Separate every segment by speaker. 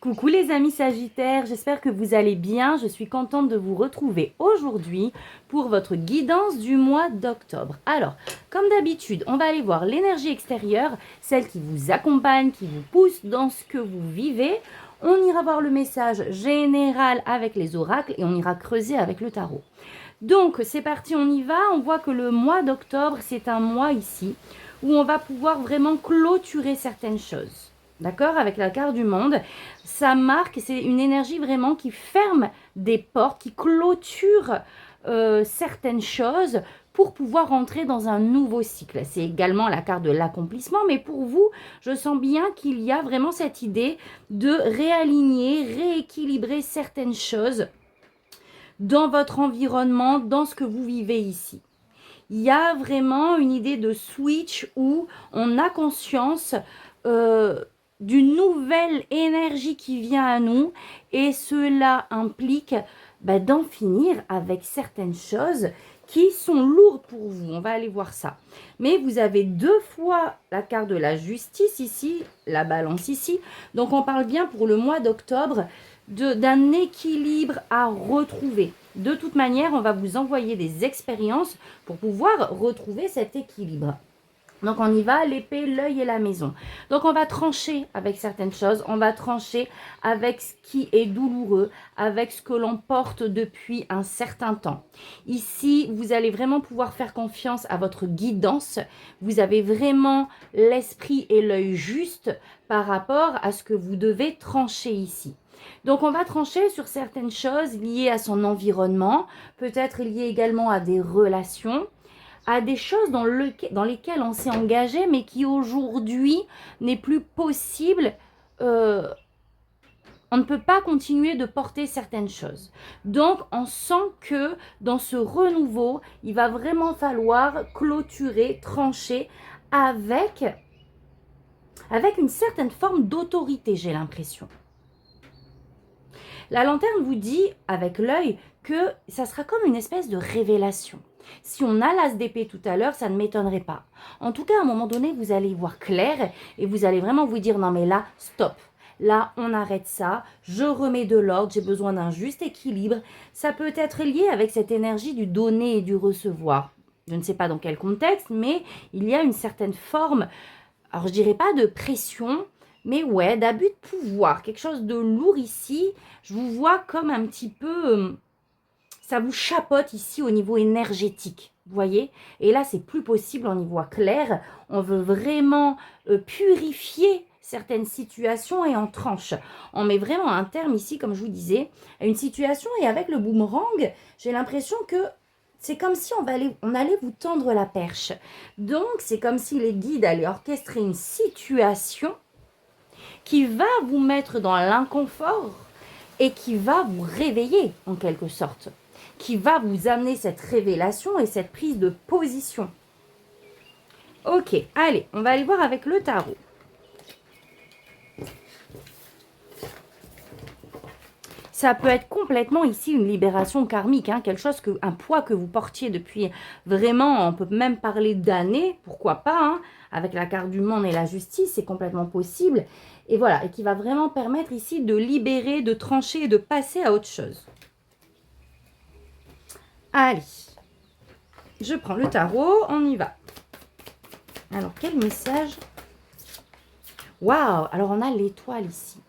Speaker 1: Coucou les amis Sagittaires, j'espère que vous allez bien. Je suis contente de vous retrouver aujourd'hui pour votre guidance du mois d'octobre. Alors, comme d'habitude, on va aller voir l'énergie extérieure, celle qui vous accompagne, qui vous pousse dans ce que vous vivez. On ira voir le message général avec les oracles et on ira creuser avec le tarot. Donc, c'est parti, on y va. On voit que le mois d'octobre, c'est un mois ici où on va pouvoir vraiment clôturer certaines choses. D'accord? Avec la carte du monde, ça marque, c'est une énergie vraiment qui ferme des portes, qui clôture certaines choses pour pouvoir entrer dans un nouveau cycle. C'est également la carte de l'accomplissement, mais pour vous, je sens bien qu'il y a vraiment cette idée de réaligner, rééquilibrer certaines choses dans votre environnement, dans ce que vous vivez ici. Il y a vraiment une idée de switch où on a conscience d'une nouvelle énergie qui vient à nous et cela implique d'en finir avec certaines choses qui sont lourdes pour vous. On va aller voir ça. Mais vous avez deux fois la carte de la justice ici, la balance ici. Donc on parle bien pour le mois d'octobre d'un équilibre à retrouver. De toute manière, on va vous envoyer des expériences pour pouvoir retrouver cet équilibre. Donc, on y va, l'épée, l'œil et la maison. Donc, on va trancher avec certaines choses. On va trancher avec ce qui est douloureux, avec ce que l'on porte depuis un certain temps. Ici, vous allez vraiment pouvoir faire confiance à votre guidance. Vous avez vraiment l'esprit et l'œil juste par rapport à ce que vous devez trancher ici. Donc, on va trancher sur certaines choses liées à son environnement, peut-être liées également à des relations, à des choses dans lesquelles on s'est engagé, mais qui aujourd'hui n'est plus possible. On ne peut pas continuer de porter certaines choses. Donc, on sent que dans ce renouveau, il va vraiment falloir clôturer, trancher avec une certaine forme d'autorité, j'ai l'impression. La lanterne vous dit, avec l'œil, que ça sera comme une espèce de révélation. Si on a l'as d'épée tout à l'heure, ça ne m'étonnerait pas. En tout cas, à un moment donné, vous allez y voir clair et vous allez vraiment vous dire, non mais là, stop. Là, on arrête ça, je remets de l'ordre, j'ai besoin d'un juste équilibre. Ça peut être lié avec cette énergie du donner et du recevoir. Je ne sais pas dans quel contexte, mais il y a une certaine forme, alors je dirais pas de pression, mais ouais, d'abus de pouvoir, quelque chose de lourd ici. Je vous vois comme un petit peu, ça vous chapeaute ici au niveau énergétique, vous voyez. Et là, c'est plus possible, on y voit clair. On veut vraiment purifier certaines situations et on tranche. On met vraiment un terme ici, comme je vous disais, à une situation. Et avec le boomerang, j'ai l'impression que c'est comme si on allait vous tendre la perche. Donc, c'est comme si les guides allaient orchestrer une situation qui va vous mettre dans l'inconfort et qui va vous réveiller en quelque sorte, qui va vous amener cette révélation et cette prise de position. Ok, allez, on va aller voir avec le tarot. Ça peut être complètement ici une libération karmique, quelque chose un poids que vous portiez depuis vraiment, on peut même parler d'années, pourquoi pas, avec la carte du monde et la justice, c'est complètement possible. Et voilà, et qui va vraiment permettre ici de libérer, de trancher et de passer à autre chose. Allez, je prends le tarot, on y va. Alors, quel message? Waouh! Alors, on a l'étoile ici.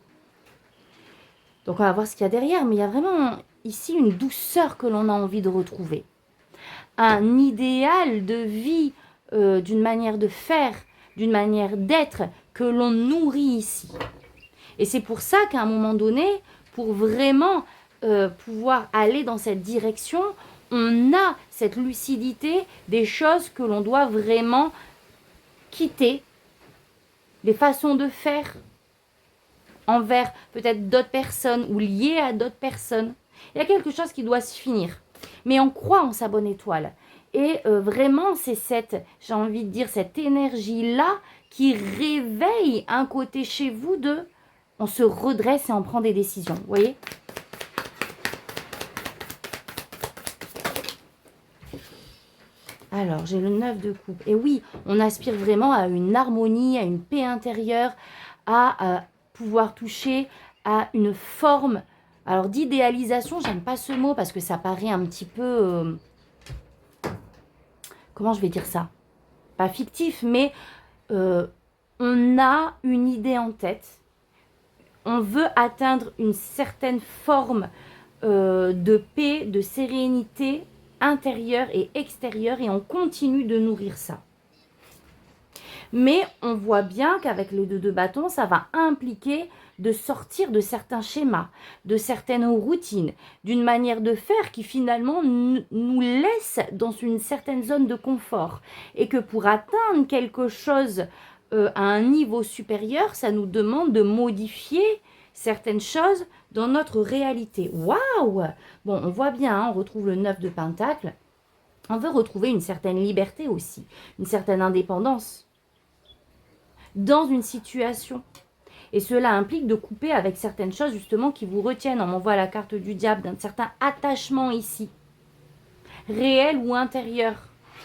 Speaker 1: Donc, on va voir ce qu'il y a derrière, mais il y a vraiment ici une douceur que l'on a envie de retrouver. Un idéal de vie, d'une manière de faire, d'une manière d'être que l'on nourrit ici. Et c'est pour ça qu'à un moment donné, pour vraiment pouvoir aller dans cette direction, on a cette lucidité des choses que l'on doit vraiment quitter, des façons de faire envers peut-être d'autres personnes ou liées à d'autres personnes. Il y a quelque chose qui doit se finir. Mais on croit en sa bonne étoile. Et vraiment, c'est j'ai envie de dire, cette énergie-là qui réveille un côté chez vous on se redresse et on prend des décisions. Vous voyez ? Alors, j'ai le 9 de coupe. Et oui, on aspire vraiment à une harmonie, à une paix intérieure, à pouvoir toucher à une forme, alors d'idéalisation, j'aime pas ce mot parce que ça paraît un petit peu, comment je vais dire ça? Pas fictif, mais on a une idée en tête. On veut atteindre une certaine forme de paix, de sérénité intérieure et extérieure et on continue de nourrir ça. Mais on voit bien qu'avec le 2 de bâton, ça va impliquer de sortir de certains schémas, de certaines routines, d'une manière de faire qui finalement nous laisse dans une certaine zone de confort. Et que pour atteindre quelque chose à un niveau supérieur, ça nous demande de modifier certaines choses dans notre réalité. Waouh! Bon, on voit bien, hein, on retrouve le 9 de Pentacle. On veut retrouver une certaine liberté aussi, une certaine indépendance dans une situation. Et cela implique de couper avec certaines choses justement qui vous retiennent. On m'envoie la carte du diable d'un certain attachement ici, réel ou intérieur,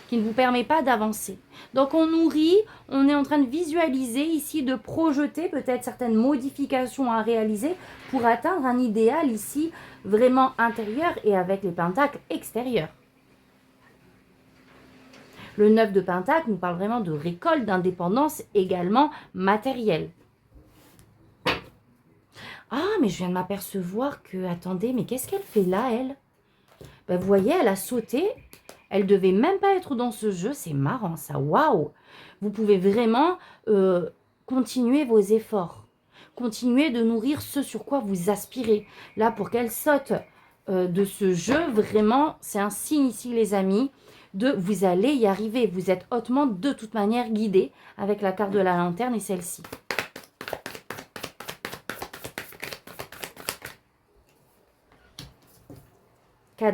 Speaker 1: qui ne vous permet pas d'avancer. Donc on nourrit, on est en train de visualiser ici, de projeter peut-être certaines modifications à réaliser pour atteindre un idéal ici vraiment intérieur et avec les pentacles extérieurs. Le 9 de Pentacle nous parle vraiment de récolte, d'indépendance également matérielle. Ah, mais je viens de m'apercevoir que, attendez, mais qu'est-ce qu'elle fait là, elle? Ben, vous voyez, elle a sauté. Elle devait même pas être dans ce jeu. C'est marrant, ça. Waouh! Vous pouvez vraiment continuer vos efforts. Continuer de nourrir ce sur quoi vous aspirez. Là, pour qu'elle saute de ce jeu, vraiment, c'est un signe ici, les amis, de vous allez y arriver. Vous êtes hautement, de toute manière, guidé avec la carte de la lanterne et celle-ci.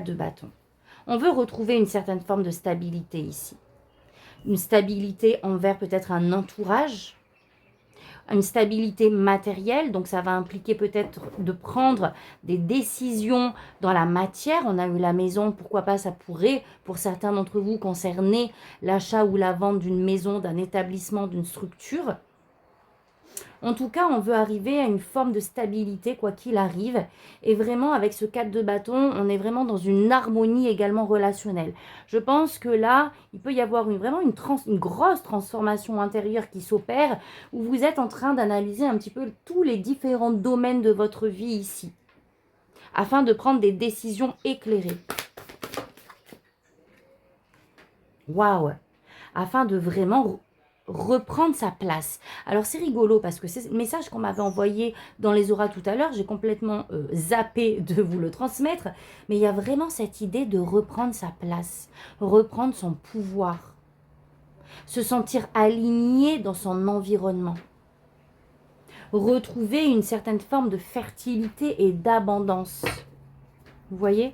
Speaker 1: De bâton. On veut retrouver une certaine forme de stabilité ici. Une stabilité envers peut-être un entourage, une stabilité matérielle, donc ça va impliquer peut-être de prendre des décisions dans la matière. On a eu la maison, pourquoi pas, ça pourrait, pour certains d'entre vous, concerner l'achat ou la vente d'une maison, d'un établissement, d'une structure. En tout cas, on veut arriver à une forme de stabilité, quoi qu'il arrive. Et vraiment, avec ce 4 de bâton, on est vraiment dans une harmonie également relationnelle. Je pense que là, il peut y avoir vraiment une grosse transformation intérieure qui s'opère, où vous êtes en train d'analyser un petit peu tous les différents domaines de votre vie ici, afin de prendre des décisions éclairées. Waouh! Afin de vraiment reprendre sa place. Alors c'est rigolo parce que c'est le message qu'on m'avait envoyé dans les auras tout à l'heure, j'ai complètement zappé de vous le transmettre, mais il y a vraiment cette idée de reprendre sa place, reprendre son pouvoir, se sentir aligné dans son environnement, retrouver une certaine forme de fertilité et d'abondance. Vous voyez ?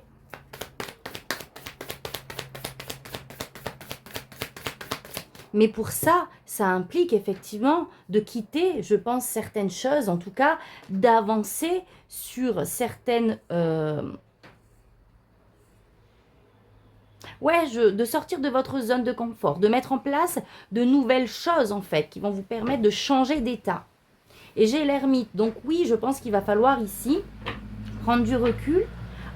Speaker 1: Mais pour ça, ça implique effectivement de quitter, je pense, certaines choses, en tout cas, d'avancer sur certaines... de sortir de votre zone de confort, de mettre en place de nouvelles choses, en fait, qui vont vous permettre de changer d'état. Et j'ai l'ermite, donc oui, je pense qu'il va falloir ici prendre du recul,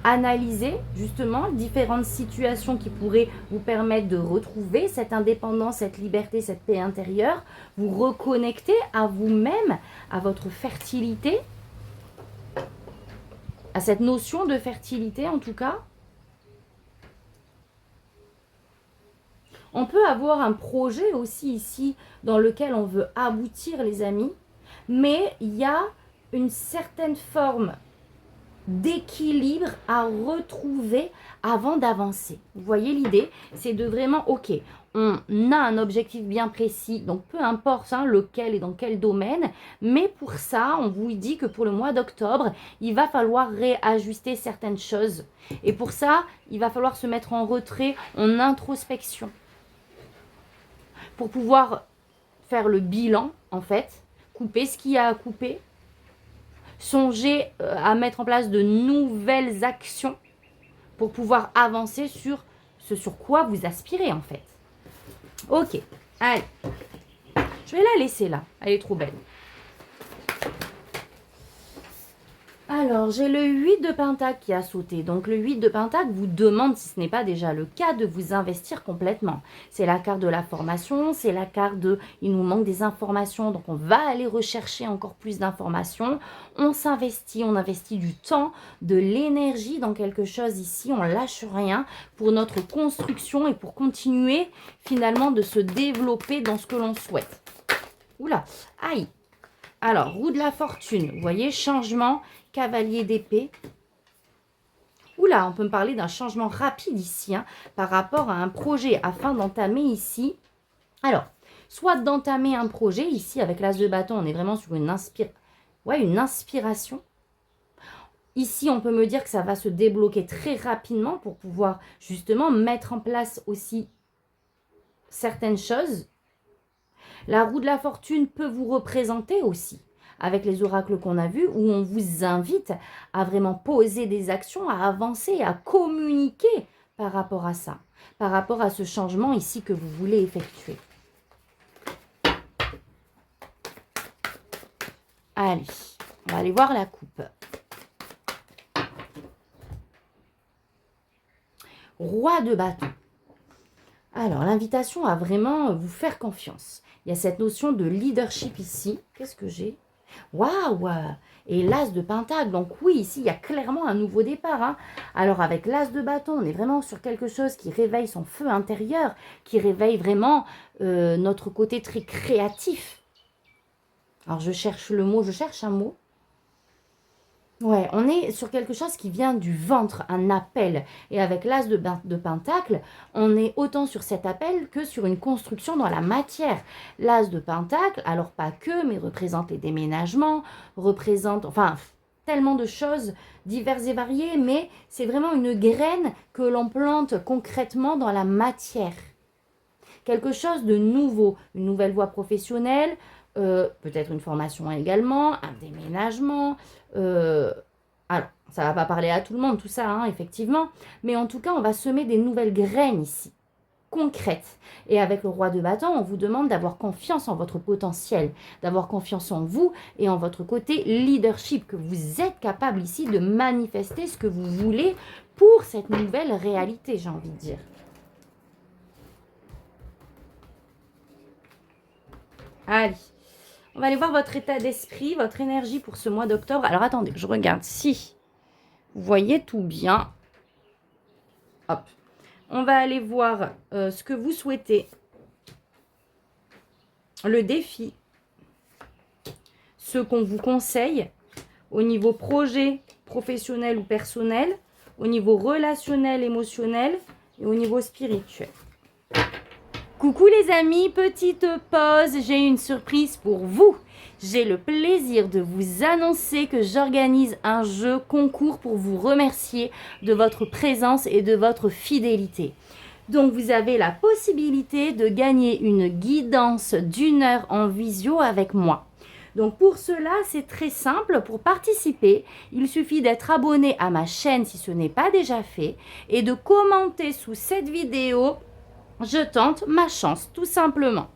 Speaker 1: analyser justement différentes situations qui pourraient vous permettre de retrouver cette indépendance, cette liberté, cette paix intérieure, vous reconnecter à vous-même, à votre fertilité, à cette notion de fertilité en tout cas. On peut avoir un projet aussi ici dans lequel on veut aboutir les amis, mais il y a une certaine forme d'équilibre à retrouver avant d'avancer. Vous voyez l'idée, c'est de vraiment, ok, on a un objectif bien précis, donc peu importe lequel et dans quel domaine, mais pour ça, on vous dit que pour le mois d'octobre, il va falloir réajuster certaines choses. Et pour ça, il va falloir se mettre en retrait, en introspection, pour pouvoir faire le bilan, en fait, couper ce qu'il y a à couper, songez à mettre en place de nouvelles actions pour pouvoir avancer sur ce sur quoi vous aspirez en fait. Ok, allez. Je vais la laisser là. Elle est trop belle. Alors, j'ai le 8 de Pentacle qui a sauté. Donc, le 8 de Pentacle vous demande, si ce n'est pas déjà le cas, de vous investir complètement. C'est la carte de la formation, c'est la carte de « il nous manque des informations », donc on va aller rechercher encore plus d'informations. On s'investit, on investit du temps, de l'énergie dans quelque chose ici, on lâche rien pour notre construction et pour continuer finalement de se développer dans ce que l'on souhaite. Oula, aïe. Alors, roue de la fortune, vous voyez, changement, cavalier d'épée. Oula, on peut me parler d'un changement rapide ici, hein, par rapport à un projet, afin d'entamer ici. Alors, soit d'entamer un projet, ici, avec l'as de bâton, on est vraiment sur une inspiration. Ici, on peut me dire que ça va se débloquer très rapidement pour pouvoir, justement, mettre en place aussi certaines choses. La roue de la fortune peut vous représenter aussi, avec les oracles qu'on a vus, où on vous invite à vraiment poser des actions, à avancer, à communiquer par rapport à ça, par rapport à ce changement ici que vous voulez effectuer. Allez, on va aller voir la coupe. Roi de bâton. Alors, l'invitation à vraiment vous faire confiance. Il y a cette notion de leadership ici. Qu'est-ce que j'ai? Waouh! Et l'as de pentacle. Donc oui, ici, il y a clairement un nouveau départ. Hein. Alors, avec l'as de bâton, on est vraiment sur quelque chose qui réveille son feu intérieur, qui réveille vraiment notre côté très créatif. Alors, je cherche le mot, je cherche un mot. Ouais, on est sur quelque chose qui vient du ventre, un appel. Et avec l'as de pentacle, on est autant sur cet appel que sur une construction dans la matière. L'as de pentacle, alors pas que, mais représente les déménagements, représente, enfin, tellement de choses diverses et variées, mais c'est vraiment une graine que l'on plante concrètement dans la matière. Quelque chose de nouveau, une nouvelle voie professionnelle, peut-être une formation également, un déménagement. Alors, ça ne va pas parler à tout le monde, tout ça, hein, effectivement. Mais en tout cas, on va semer des nouvelles graines ici, concrètes. Et avec le roi de bâton, on vous demande d'avoir confiance en votre potentiel, d'avoir confiance en vous et en votre côté leadership, que vous êtes capable ici de manifester ce que vous voulez pour cette nouvelle réalité, j'ai envie de dire. Allez. On va aller voir votre état d'esprit, votre énergie pour ce mois d'octobre. Alors, attendez, je regarde si vous voyez tout bien. Hop. On va aller voir ce que vous souhaitez. Le défi. Ce qu'on vous conseille au niveau projet, professionnel ou personnel, au niveau relationnel, émotionnel et au niveau spirituel. Coucou les amis, petite pause, j'ai une surprise pour vous. J'ai le plaisir de vous annoncer que j'organise un jeu concours pour vous remercier de votre présence et de votre fidélité. Donc vous avez la possibilité de gagner une guidance d'1 heure en visio avec moi. Donc pour cela, c'est très simple. Pour participer, il suffit d'être abonné à ma chaîne si ce n'est pas déjà fait et de commenter sous cette vidéo. Je tente ma chance, tout simplement.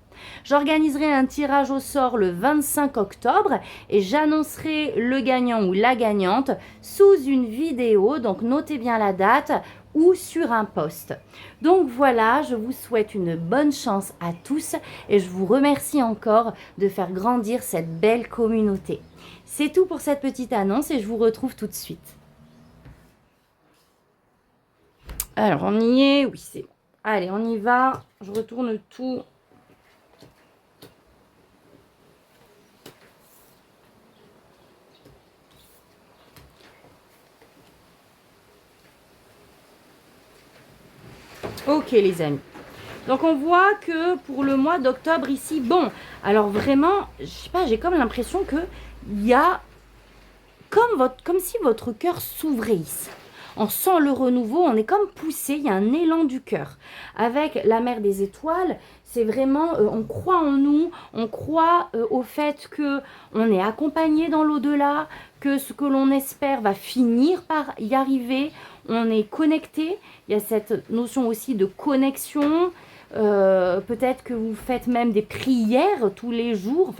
Speaker 1: J'organiserai un tirage au sort le 25 octobre et j'annoncerai le gagnant ou la gagnante sous une vidéo. Donc, notez bien la date ou sur un post. Donc, voilà, je vous souhaite une bonne chance à tous et je vous remercie encore de faire grandir cette belle communauté. C'est tout pour cette petite annonce et je vous retrouve tout de suite. Alors, on y est. Oui, c'est bon. Allez, on y va. Je retourne tout. Ok, les amis. Donc, on voit que pour le mois d'octobre ici, bon, alors vraiment, je sais pas, j'ai comme l'impression que il y a comme si votre cœur s'ouvrait ici. On sent le renouveau, on est comme poussé, il y a un élan du cœur. Avec la mer des étoiles, c'est vraiment, on croit en nous, on croit au fait qu'on est accompagné dans l'au-delà, que ce que l'on espère va finir par y arriver, on est connecté. Il y a cette notion aussi de connexion. Peut-être que vous faites même des prières tous les jours,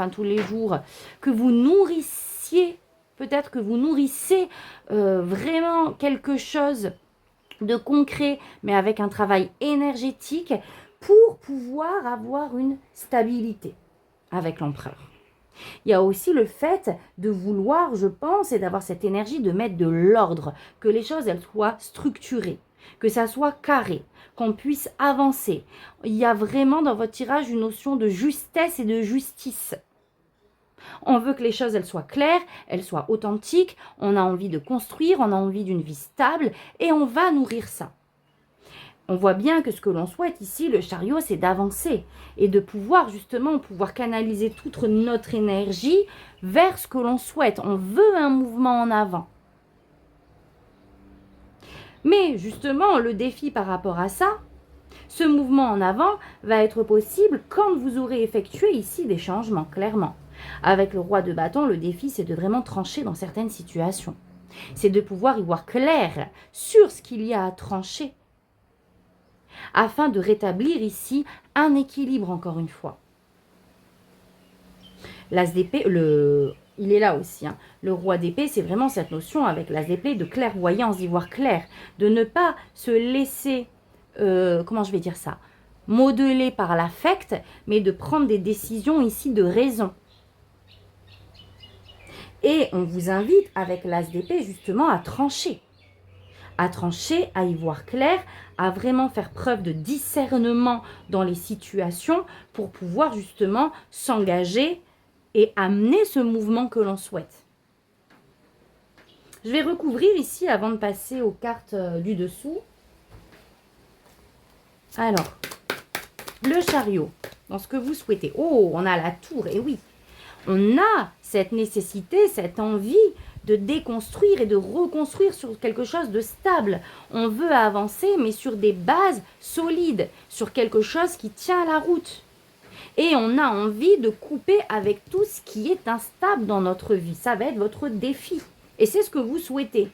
Speaker 1: que vous nourrissiez Peut-être que vous nourrissez vraiment quelque chose de concret, mais avec un travail énergétique pour pouvoir avoir une stabilité avec l'empereur. Il y a aussi le fait de vouloir, je pense, et d'avoir cette énergie de mettre de l'ordre, que les choses elles soient structurées, que ça soit carré, qu'on puisse avancer. Il y a vraiment dans votre tirage une notion de justesse et de justice. On veut que les choses elles soient claires, elles soient authentiques, on a envie de construire, on a envie d'une vie stable et on va nourrir ça. On voit bien que ce que l'on souhaite ici, le chariot, c'est d'avancer et de pouvoir justement canaliser toute notre énergie vers ce que l'on souhaite. On veut un mouvement en avant. Mais justement, le défi par rapport à ça, ce mouvement en avant va être possible quand vous aurez effectué ici des changements, clairement. Avec le roi de bâton, le défi, c'est de vraiment trancher dans certaines situations. C'est de pouvoir y voir clair sur ce qu'il y a à trancher afin de rétablir ici un équilibre encore une fois. L'as d'épée, il est là aussi. Hein. Le roi d'épée, c'est vraiment cette notion avec l'as d'épée de clairvoyance, d'y voir clair, de ne pas se laisser, comment je vais dire ça, modeler par l'affect, mais de prendre des décisions ici de raison. Et on vous invite avec l'as d'épée justement à trancher, à y voir clair, à vraiment faire preuve de discernement dans les situations pour pouvoir justement s'engager et amener ce mouvement que l'on souhaite. Je vais recouvrir ici avant de passer aux cartes du dessous. Alors, le chariot, dans ce que vous souhaitez. Oh, on a la tour, et oui, on a cette nécessité, cette envie de déconstruire et de reconstruire sur quelque chose de stable. On veut avancer, mais sur des bases solides, sur quelque chose qui tient la route. Et on a envie de couper avec tout ce qui est instable dans notre vie. Ça va être votre défi. Et c'est ce que vous souhaitez.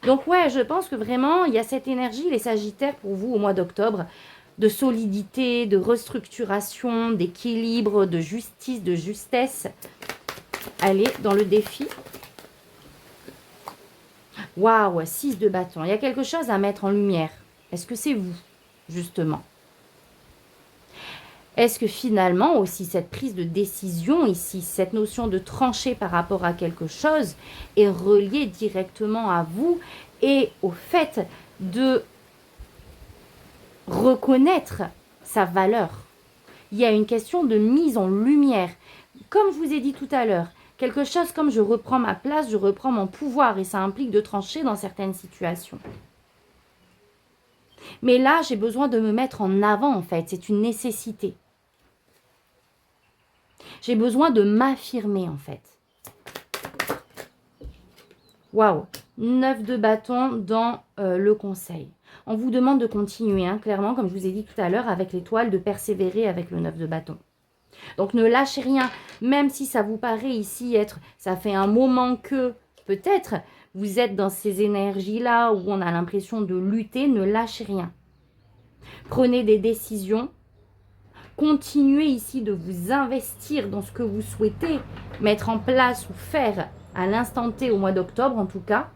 Speaker 1: Donc ouais, je pense que vraiment, il y a cette énergie, les Sagittaires, pour vous au mois d'octobre, de solidité, de restructuration, d'équilibre, de justice, de justesse. Allez, dans le défi. Waouh, 6 de bâton. Il y a quelque chose à mettre en lumière. Est-ce que c'est vous, justement? Est-ce que finalement aussi cette prise de décision ici, cette notion de trancher par rapport à quelque chose est reliée directement à vous et au fait de reconnaître sa valeur? Il y a une question de mise en lumière. Comme je vous ai dit tout à l'heure, quelque chose comme je reprends ma place, je reprends mon pouvoir et ça implique de trancher dans certaines situations. Mais là, j'ai besoin de me mettre en avant en fait, c'est une nécessité. J'ai besoin de m'affirmer en fait. Waouh, 9 de bâton dans le conseil. On vous demande de continuer, hein, clairement, comme je vous ai dit tout à l'heure, avec l'étoile, de persévérer avec le 9 de bâton. Donc ne lâchez rien, même si ça vous paraît ici être, ça fait un moment que peut-être vous êtes dans ces énergies-là où on a l'impression de lutter, ne lâchez rien. Prenez des décisions, continuez ici de vous investir dans ce que vous souhaitez mettre en place ou faire à l'instant T au mois d'octobre en tout cas,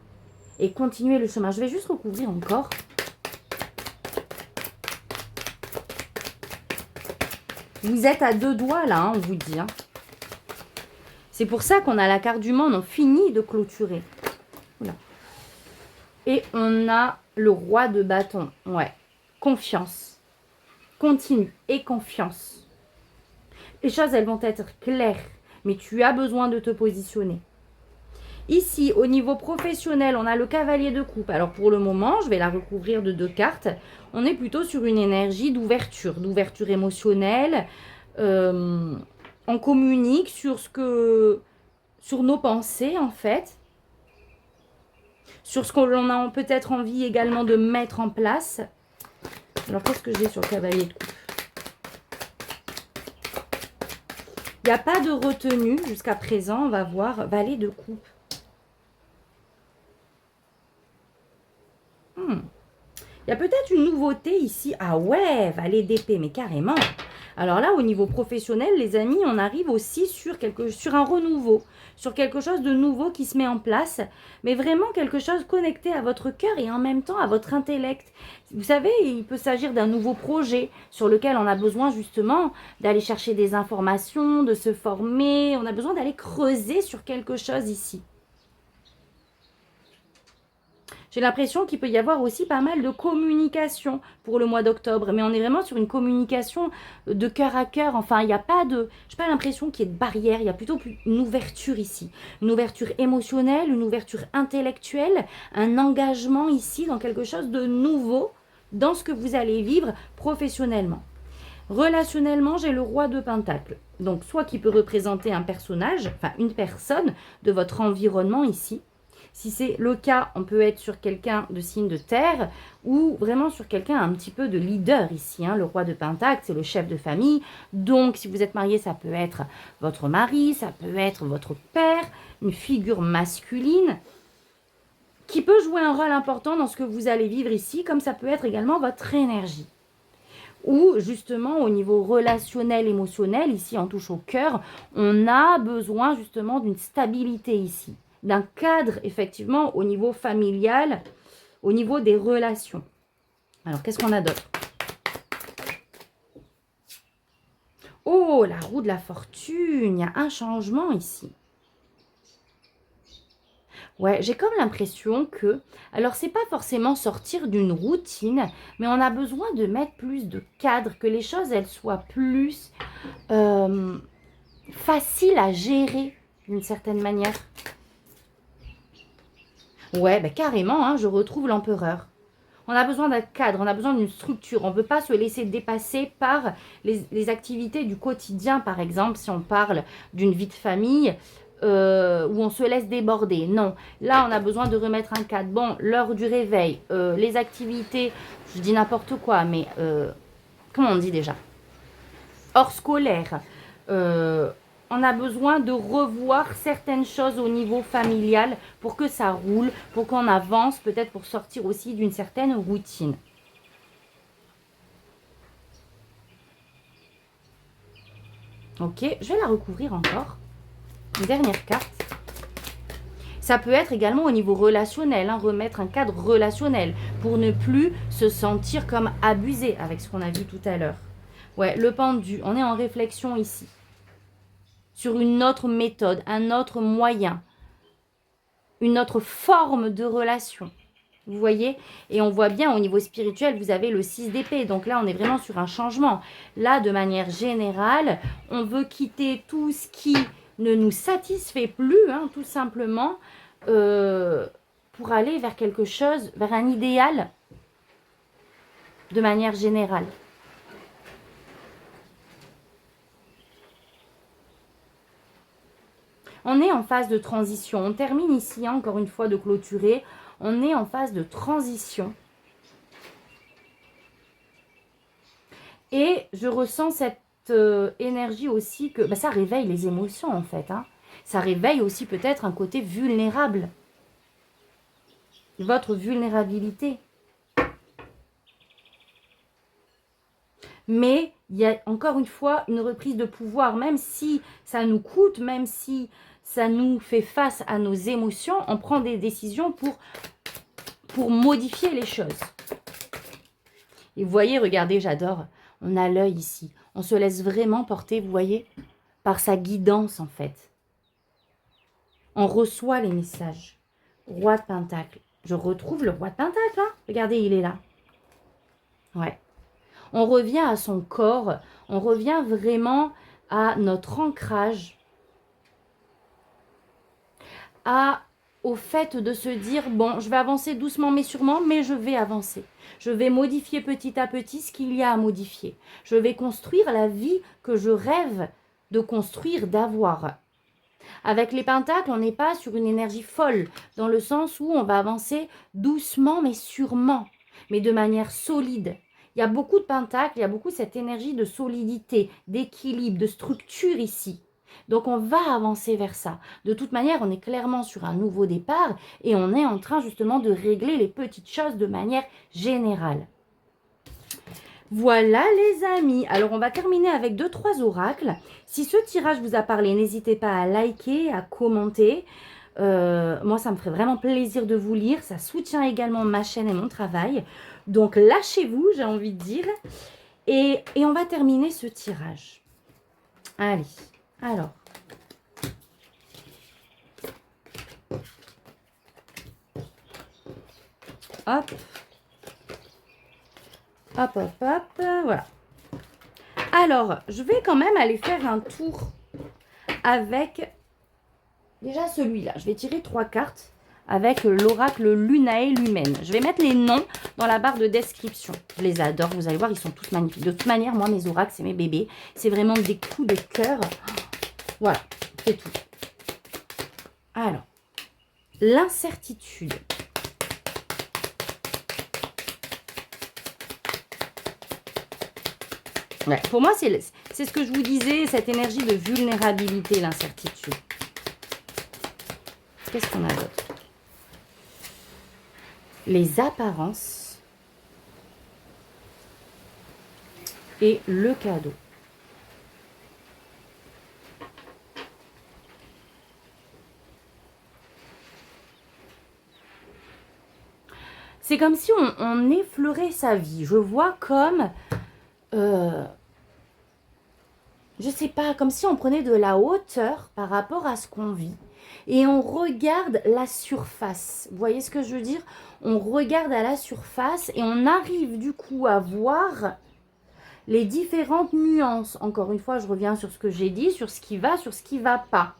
Speaker 1: et continuez le chemin. Je vais juste recouvrir encore. Vous êtes à 2 doigts là, hein, on vous dit. Hein. C'est pour ça qu'on a la carte du monde, on finit de clôturer. Voilà. Et on a le roi de bâton. Ouais, confiance. Continue et confiance. Les choses, elles vont être claires, mais tu as besoin de te positionner. Ici, au niveau professionnel, on a le cavalier de coupe. Alors, pour le moment, je vais la recouvrir de 2 cartes. On est plutôt sur une énergie d'ouverture émotionnelle. On communique sur nos pensées, en fait. Sur ce qu'on a peut-être envie également de mettre en place. Alors, qu'est-ce que j'ai sur le cavalier de coupe? Il n'y a pas de retenue jusqu'à présent. On va voir valet de coupe. Il y a peut-être une nouveauté ici. Ah ouais, valet d'épée, mais carrément. Alors là, au niveau professionnel, les amis, on arrive aussi sur un renouveau, sur quelque chose de nouveau qui se met en place, mais vraiment quelque chose connecté à votre cœur et en même temps à votre intellect. Vous savez, il peut s'agir d'un nouveau projet sur lequel on a besoin justement d'aller chercher des informations, de se former, on a besoin d'aller creuser sur quelque chose ici. J'ai l'impression qu'il peut y avoir aussi pas mal de communication pour le mois d'octobre, mais on est vraiment sur une communication de cœur à cœur. Enfin, il n'y a pas de, j'ai pas l'impression qu'il y ait de barrière, il y a plutôt une ouverture ici, une ouverture émotionnelle, une ouverture intellectuelle, un engagement ici dans quelque chose de nouveau dans ce que vous allez vivre professionnellement. Relationnellement, j'ai le roi de Pentacles. Donc, soit qui peut représenter un personnage, enfin une personne de votre environnement ici. Si c'est le cas, on peut être sur quelqu'un de signe de terre ou vraiment sur quelqu'un un petit peu de leader ici. Le roi de Pentacles, c'est le chef de famille. Donc, si vous êtes marié, ça peut être votre mari, ça peut être votre père, une figure masculine qui peut jouer un rôle important dans ce que vous allez vivre ici, comme ça peut être également votre énergie. Ou justement au niveau relationnel, émotionnel, ici on touche au cœur, on a besoin justement d'une stabilité ici, d'un cadre effectivement au niveau familial, au niveau des relations. Alors qu'est-ce qu'on a d'autre? Oh, la roue de la fortune, il y a un changement ici. Ouais, j'ai comme l'impression que, alors c'est pas forcément sortir d'une routine, mais on a besoin de mettre plus de cadre, que les choses elles soient plus faciles à gérer d'une certaine manière. Ouais, bah carrément, je retrouve l'empereur. On a besoin d'un cadre, on a besoin d'une structure. On ne peut pas se laisser dépasser par les activités du quotidien, par exemple, si on parle d'une vie de famille où on se laisse déborder. Non, là, on a besoin de remettre un cadre. Bon, l'heure du réveil, les activités, je dis n'importe quoi, mais comment on dit déjà? Hors scolaire. On a besoin de revoir certaines choses au niveau familial pour que ça roule, pour qu'on avance, peut-être pour sortir aussi d'une certaine routine. Ok, je vais la recouvrir encore. Une dernière carte. Ça peut être également au niveau relationnel, remettre un cadre relationnel pour ne plus se sentir comme abusé avec ce qu'on a vu tout à l'heure. Ouais, le pendu, on est en réflexion ici. Sur une autre méthode, un autre moyen, une autre forme de relation. Vous voyez? Et on voit bien au niveau spirituel, vous avez le 6 d'épée. Donc là, on est vraiment sur un changement. Là, de manière générale, on veut quitter tout ce qui ne nous satisfait plus, tout simplement, pour aller vers quelque chose, vers un idéal de manière générale. On est en phase de transition. On termine ici, encore une fois, de clôturer. On est en phase de transition. Et je ressens cette énergie aussi que ça réveille les émotions, en fait. Ça réveille aussi peut-être un côté vulnérable. Votre vulnérabilité. Mais il y a encore une fois une reprise de pouvoir, même si ça nous coûte, même si ça nous fait face à nos émotions, on prend des décisions pour modifier les choses. Et vous voyez, regardez, j'adore, on a l'œil ici. On se laisse vraiment porter, vous voyez, par sa guidance en fait. On reçoit les messages. Roi de Pentacle. Je retrouve le roi de Pentacle, Regardez, il est là. Ouais. On revient à son corps, on revient vraiment à notre ancrage, au fait de se dire, bon, je vais avancer doucement mais sûrement, mais je vais avancer. Je vais modifier petit à petit ce qu'il y a à modifier. Je vais construire la vie que je rêve de construire, d'avoir. Avec les pentacles, on n'est pas sur une énergie folle, dans le sens où on va avancer doucement mais sûrement, mais de manière solide. Il y a beaucoup de pentacles, il y a beaucoup cette énergie de solidité, d'équilibre, de structure ici. Donc on va avancer vers ça. De toute manière, on est clairement sur un nouveau départ et on est en train justement de régler les petites choses de manière générale. Voilà les amis, alors on va terminer avec 2-3 oracles. Si ce tirage vous a parlé, n'hésitez pas à liker, à commenter. Moi, ça me ferait vraiment plaisir de vous lire. Ça soutient également ma chaîne et mon travail. Donc, lâchez-vous, j'ai envie de dire. Et on va terminer ce tirage. Allez, alors. Hop. Hop, hop, hop. Voilà. Alors, je vais quand même aller faire un tour avec déjà celui-là. Je vais tirer 3 cartes avec l'oracle Lunae Lumen. Je vais mettre les noms dans la barre de description. Je les adore, vous allez voir, ils sont tous magnifiques. De toute manière, moi, mes oracles, c'est mes bébés. C'est vraiment des coups de cœur. Voilà, c'est tout. Alors, l'incertitude. Ouais, pour moi, c'est ce que je vous disais, cette énergie de vulnérabilité, l'incertitude. Qu'est-ce qu'on a d'autre? Les apparences et le cadeau. C'est comme si on effleurait sa vie. Je vois comme, je sais pas, comme si on prenait de la hauteur par rapport à ce qu'on vit. Et on regarde la surface. Vous voyez ce que je veux dire? On regarde à la surface et on arrive du coup à voir les différentes nuances. Encore une fois, je reviens sur ce que j'ai dit, sur ce qui va, sur ce qui ne va pas.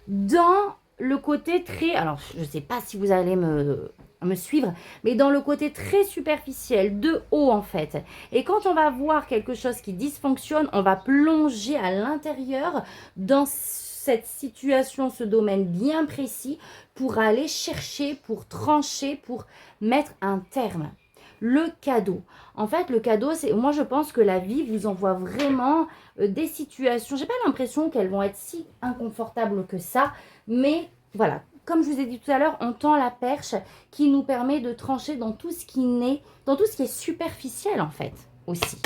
Speaker 1: Dans le côté très... Alors, je ne sais pas si vous allez me suivre, mais dans le côté très superficiel, de haut en fait. Et quand on va voir quelque chose qui dysfonctionne, on va plonger à l'intérieur dans cette situation, ce domaine bien précis, pour aller chercher, pour trancher, pour mettre un terme. Le cadeau. En fait, le cadeau, c'est, moi je pense que la vie vous envoie vraiment des situations. J'ai pas l'impression qu'elles vont être si inconfortables que ça, mais voilà. Comme je vous ai dit tout à l'heure, on tend la perche qui nous permet de trancher dans tout ce qui naît, dans tout ce qui est superficiel en fait aussi.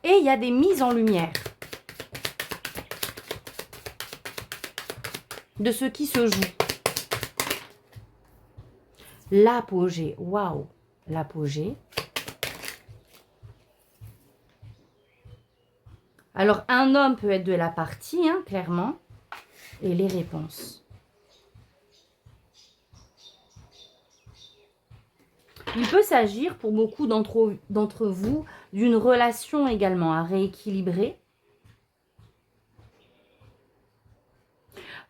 Speaker 1: Et il y a des mises en lumière de ce qui se joue. L'apogée, waouh, l'apogée. Alors, un homme peut être de la partie, hein, clairement. Et les réponses. Il peut s'agir pour beaucoup d'entre vous d'une relation également à rééquilibrer.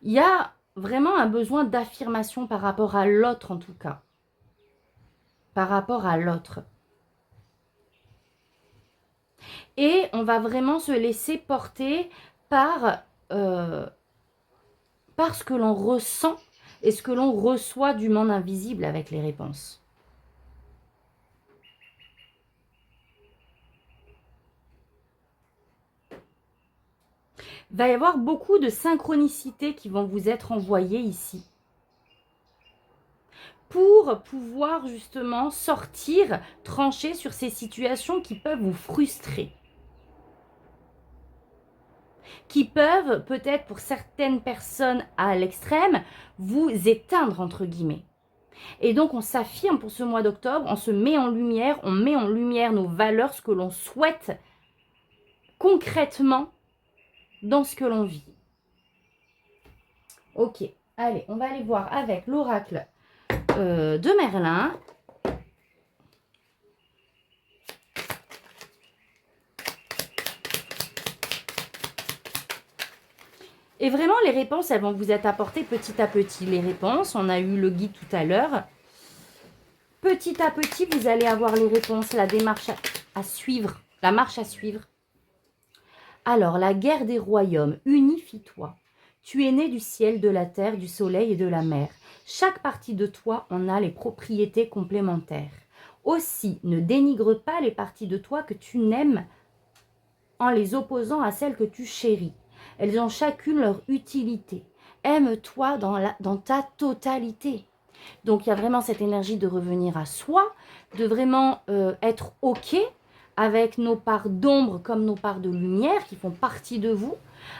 Speaker 1: Il y a vraiment un besoin d'affirmation par rapport à l'autre en tout cas. Par rapport à l'autre. Et on va vraiment se laisser porter par ce que l'on ressent et ce que l'on reçoit du monde invisible avec les réponses. Il va y avoir beaucoup de synchronicités qui vont vous être envoyées ici. Pour pouvoir justement sortir, trancher sur ces situations qui peuvent vous frustrer. Qui peuvent peut-être pour certaines personnes à l'extrême vous éteindre entre guillemets. Et donc on s'affirme pour ce mois d'octobre, on se met en lumière, on met en lumière nos valeurs, ce que l'on souhaite concrètement dans ce que l'on vit. Ok, allez, on va aller voir avec l'oracle de Merlin. Et vraiment, les réponses, elles vont vous être apportées petit à petit. Les réponses, on a eu le guide tout à l'heure. Petit à petit, vous allez avoir les réponses, la démarche à suivre, la marche à suivre. Alors, la guerre des royaumes, unifie-toi. Tu es né du ciel, de la terre, du soleil et de la mer. Chaque partie de toi en a les propriétés complémentaires. Aussi, ne dénigre pas les parties de toi que tu n'aimes en les opposant à celles que tu chéris. Elles ont chacune leur utilité. Aime-toi dans ta totalité. Donc, il y a vraiment cette énergie de revenir à soi, de vraiment être OK avec nos parts d'ombre comme nos parts de lumière qui font partie de vous,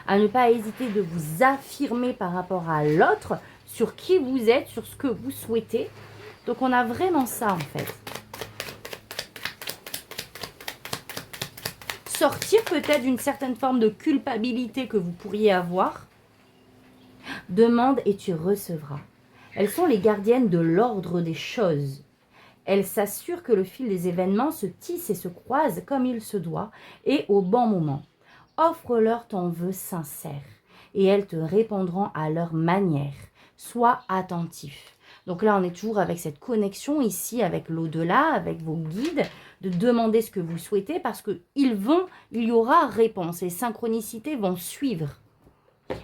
Speaker 1: à ne pas hésiter de vous affirmer par rapport à l'autre, sur qui vous êtes, sur ce que vous souhaitez. Donc, on a vraiment ça en fait. Sortir peut-être d'une certaine forme de culpabilité que vous pourriez avoir. Demande et tu recevras. Elles sont les gardiennes de l'ordre des choses. Elles s'assurent que le fil des événements se tisse et se croise comme il se doit et au bon moment. Offre-leur ton vœu sincère et elles te répondront à leur manière. Sois attentif. Donc là, on est toujours avec cette connexion ici avec l'au-delà, avec vos guides, de demander ce que vous souhaitez parce qu'il y aura réponse. Les synchronicités vont suivre.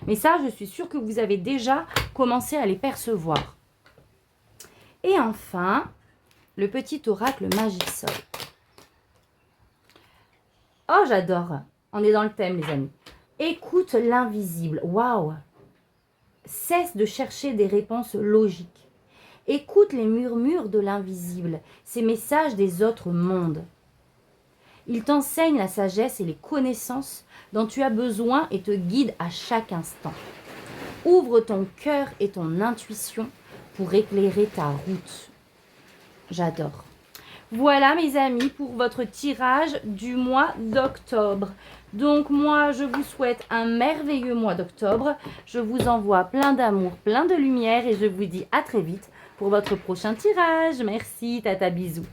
Speaker 1: Mais ça, je suis sûre que vous avez déjà commencé à les percevoir. Et enfin, le petit oracle Magisol. Oh, j'adore. On est dans le thème, les amis. Écoute l'invisible. Waouh. Cesse de chercher des réponses logiques. Écoute les murmures de l'invisible, ces messages des autres mondes. Il t'enseigne la sagesse et les connaissances dont tu as besoin et te guide à chaque instant. Ouvre ton cœur et ton intuition pour éclairer ta route. J'adore. Voilà mes amis pour votre tirage du mois d'octobre. Donc moi je vous souhaite un merveilleux mois d'octobre. Je vous envoie plein d'amour, plein de lumière et je vous dis à très vite pour votre prochain tirage. Merci, tata bisous.